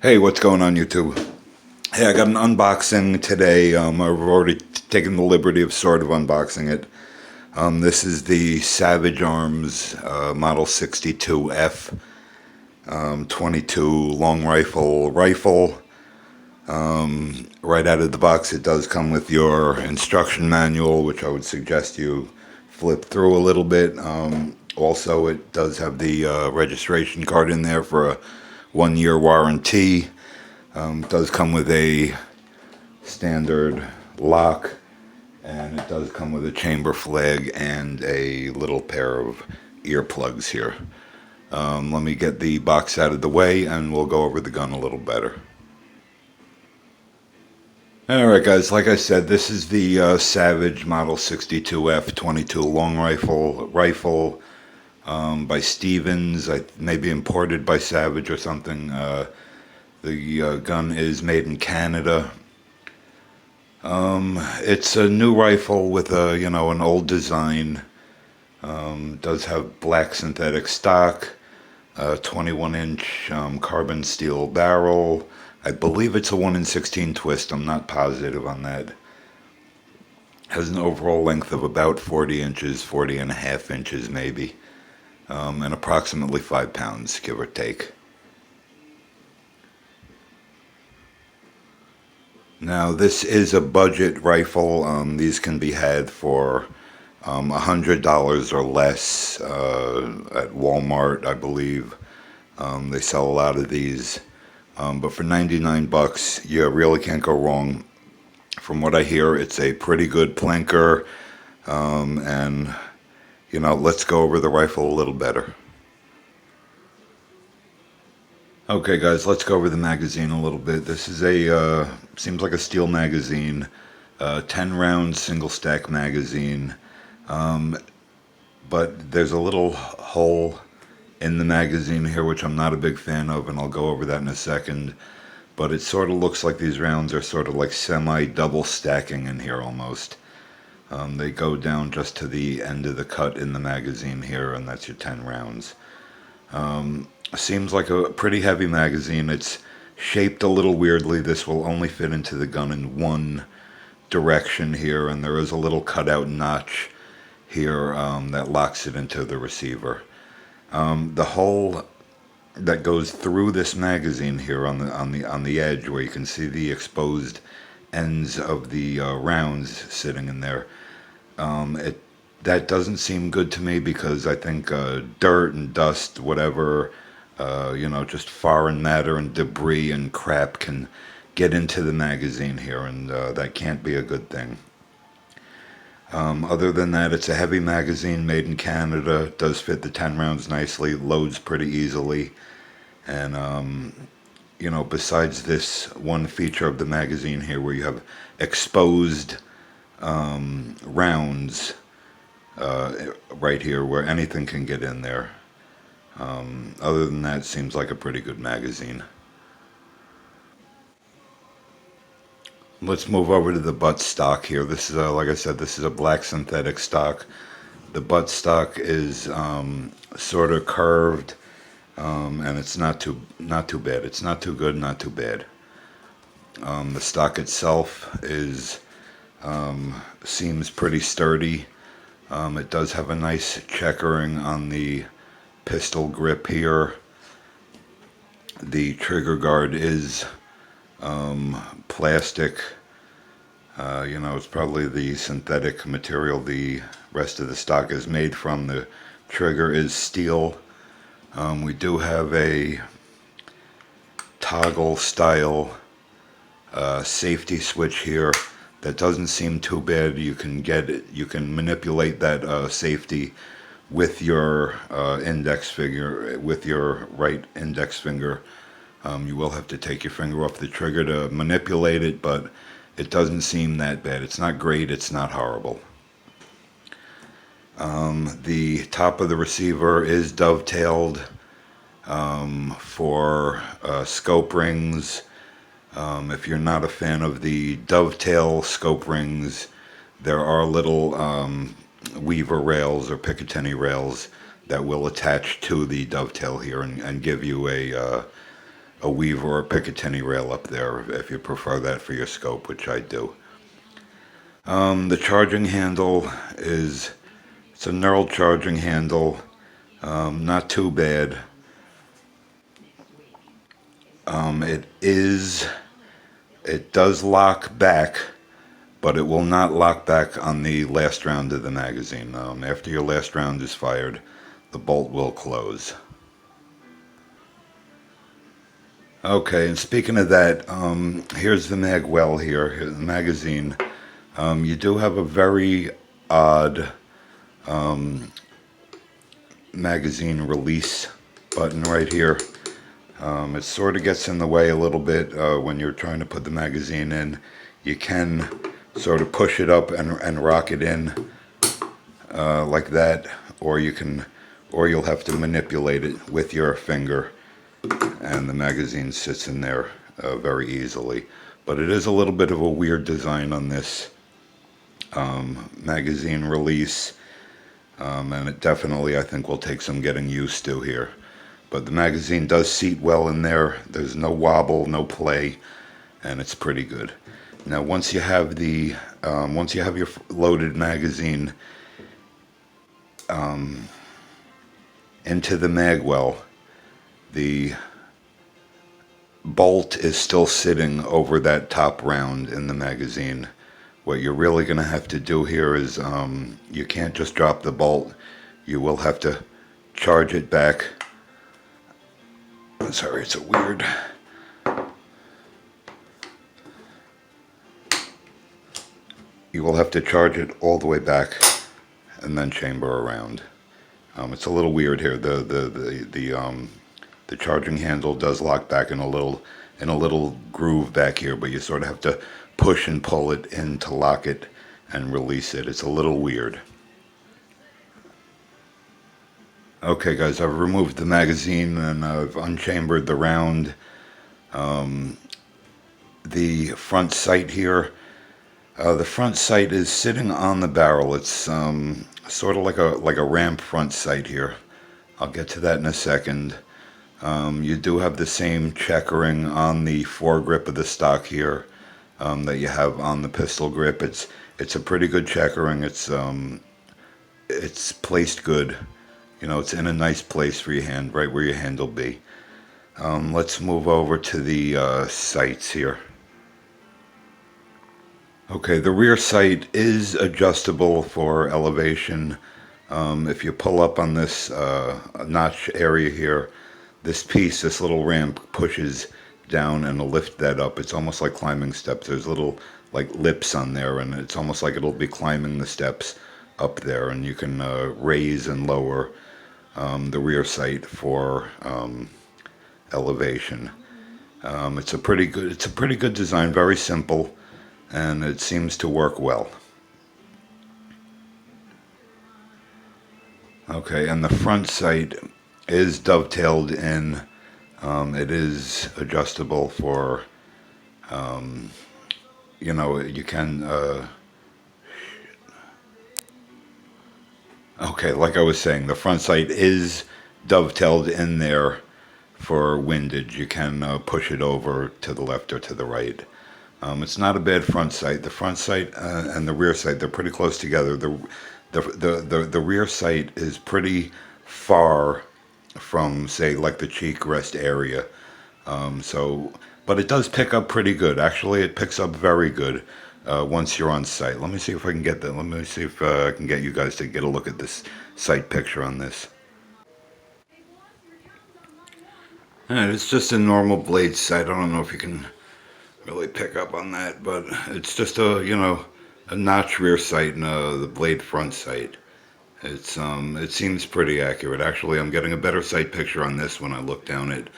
Hey, what's going on, YouTube? Hey, I got an unboxing today. I've already taken the liberty of sort of unboxing it. This is the Savage Arms Model 62F 22 long rifle. Right out of the box, it does come with your instruction manual, which I would suggest you flip through a little bit. Also, it does have the registration card in there for a 1-year warranty. Does come with a standard lock, and it does come with a chamber flag and a little pair of earplugs here. Let me get the box out of the way and we'll go over the gun a little better. Alright guys, like I said, this is the Savage Model 62F 22 long rifle by Stevens. Maybe imported by Savage or something. The gun is made in Canada. It's a new rifle with an old design. Does have black synthetic stock, 21-inch carbon steel barrel. I believe it's a 1 in 16 twist. I'm not positive on that. Has an overall length of about 40 inches, 40 and a half inches maybe, and approximately 5 pounds, give or take. Now, this is a budget rifle. These can be had for $100 or less at Walmart, I believe. They sell a lot of these. But for 99 bucks, you really can't go wrong. From what I hear, it's a pretty good plinker. And, let's go over the rifle a little better. Okay, guys, let's go over the magazine a little bit. This is seems like a steel magazine, 10-round single stack magazine. But there's a little hole in the magazine here, which I'm not a big fan of, and I'll go over that in a second. But it sort of looks like these rounds are sort of like semi-double stacking in here almost. They go down just to the end of the cut in the magazine here, and that's your 10 rounds. Seems like a pretty heavy magazine. It's shaped a little weirdly. This will only fit into the gun in one direction here, and there is a little cutout notch here that locks it into the receiver. The hole that goes through this magazine here on the edge, where you can see the exposed ends of the rounds sitting in there, that doesn't seem good to me, because I think dirt and dust, whatever, just foreign matter and debris and crap can get into the magazine here, and that can't be a good thing. Other than that, it's a heavy magazine made in Canada. Does fit the 10 rounds nicely, loads pretty easily. And, besides this one feature of the magazine here where you have exposed rounds right here where anything can get in there. Other than that, it seems like a pretty good magazine. Let's move over to the butt stock here. This is, like I said, this is a black synthetic stock. The butt stock is sort of curved, and it's not too bad. It's not too good, not too bad. The stock itself seems pretty sturdy. It does have a nice checkering on the pistol grip here. The trigger guard is plastic. It's probably the synthetic material the rest of the stock is made from. The trigger is steel. We do have a toggle style safety switch here that doesn't seem too bad. You can manipulate that safety with your index finger, with your right index finger. You will have to take your finger off the trigger to manipulate it, but it doesn't seem that bad. It's not great, it's not horrible. The top of the receiver is dovetailed for scope rings. If you're not a fan of the dovetail scope rings, there are little weaver rails or Picatinny rails that will attach to the dovetail here and give you a Weaver or Picatinny rail up there if you prefer that for your scope, which I do. The charging handle it's a knurled charging handle, not too bad. It does lock back, but it will not lock back on the last round of the magazine. After your last round is fired, the bolt will close. Okay, and speaking of that, here's the mag well here, here's the magazine. You do have a very odd magazine release button right here. It sort of gets in the way a little bit when you're trying to put the magazine in. You can sort of push it up and rock it in like that, or you'll have to manipulate it with your finger, and the magazine sits in there very easily. But it is a little bit of a weird design on this magazine release, and it definitely, I think, will take some getting used to here. But the magazine does seat well in there. There's no wobble, no play, and it's pretty good. Now, once you have your loaded magazine into the mag well, the bolt is still sitting over that top round in the magazine. What you're really going to have to do here is you can't just drop the bolt. You will have to charge it back. I'm sorry, it's a weird... You will have to charge it all the way back and then chamber around. It's a little weird here. The charging handle does lock back in a little groove back here, but you sort of have to push and pull it in to lock it and release it. It's a little weird. Okay, guys, I've removed the magazine and I've unchambered the round. The front sight here. The front sight is sitting on the barrel. It's sort of like a ramp front sight here. I'll get to that in a second. You do have the same checkering on the foregrip of the stock here that you have on the pistol grip. It's a pretty good checkering. It's placed good. You know, it's in a nice place for your hand, right where your hand will be. Let's move over to the sights here. Okay, the rear sight is adjustable for elevation. If you pull up on this notch area here, this little ramp pushes down and will lift that up. It's almost like climbing steps. There's little like lips on there, and it's almost like it'll be climbing the steps up there, and you can raise and lower the rear sight for elevation. It's a pretty good design, very simple, and it seems to work well. Okay, and the front sight is dovetailed in. It is adjustable for, you know, you can, okay, like I was saying, the front sight is dovetailed in there for windage. You can push it over to the left or to the right. It's not a bad front sight. The front sight and the rear sight, they're pretty close together. The rear sight is pretty far from, say, like the cheek rest area. But it does pick up pretty good. Actually, it picks up very good once you're on sight. Let me see if I can get that. Let me see if I can get you guys to get a look at this sight picture on this. And it's just a normal blade sight. I don't know if you can really pick up on that, but it's just a notch rear sight and the blade front sight. It seems pretty accurate. Actually, I'm getting a better sight picture on this when I look down it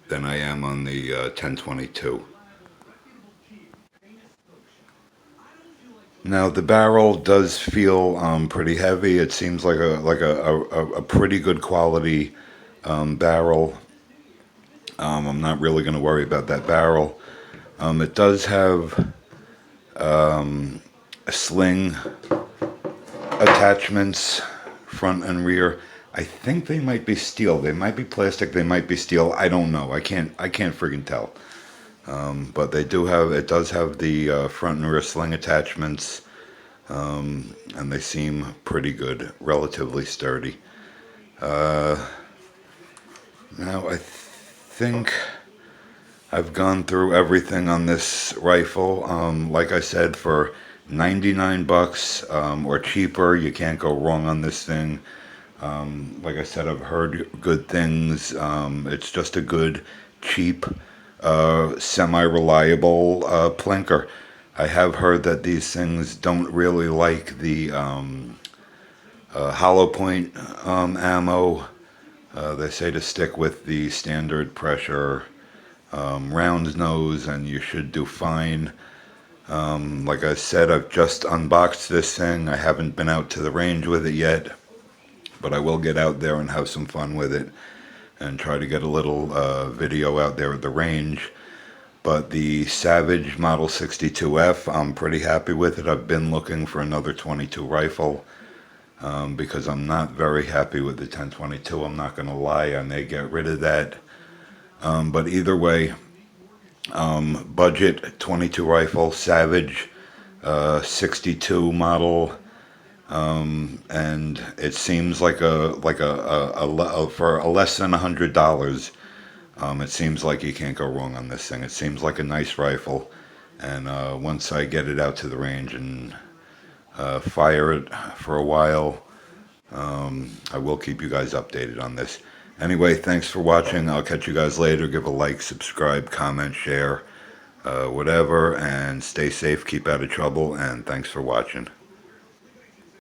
than I am on the 1022. Now the barrel does feel pretty heavy. It seems like a pretty good quality barrel. I'm not really going to worry about that barrel. It does have sling attachments, front and rear. I think they might be steel. They might be plastic. They might be steel. I don't know. I can't friggin' tell. But they do have. It does have the front and rear sling attachments, and they seem pretty good, relatively sturdy. Uh, Now I think I've gone through everything on this rifle. Like I said, for 99 bucks or cheaper, you can't go wrong on this thing. Like I said, I've heard good things. It's just a good, cheap, semi-reliable plinker. I have heard that these things don't really like the hollow point ammo. They say to stick with the standard pressure round nose and you should do fine. Like I said, I've just unboxed this thing. I haven't been out to the range with it yet, but I will get out there and have some fun with it and try to get a little video out there at the range. But the Savage Model 62F, I'm pretty happy with it. I've been looking for another 22 rifle because I'm not very happy with the 1022. I'm not going to lie, I may get rid of that. But either way, budget 22 rifle, Savage 62 model, and it seems like for a less than $100. It seems like you can't go wrong on this thing. It seems like a nice rifle, and once I get it out to the range and fire it for a while, I will keep you guys updated on this. Anyway, thanks for watching. I'll catch you guys later. Give a like, subscribe, comment, share, whatever, and stay safe, keep out of trouble, and thanks for watching.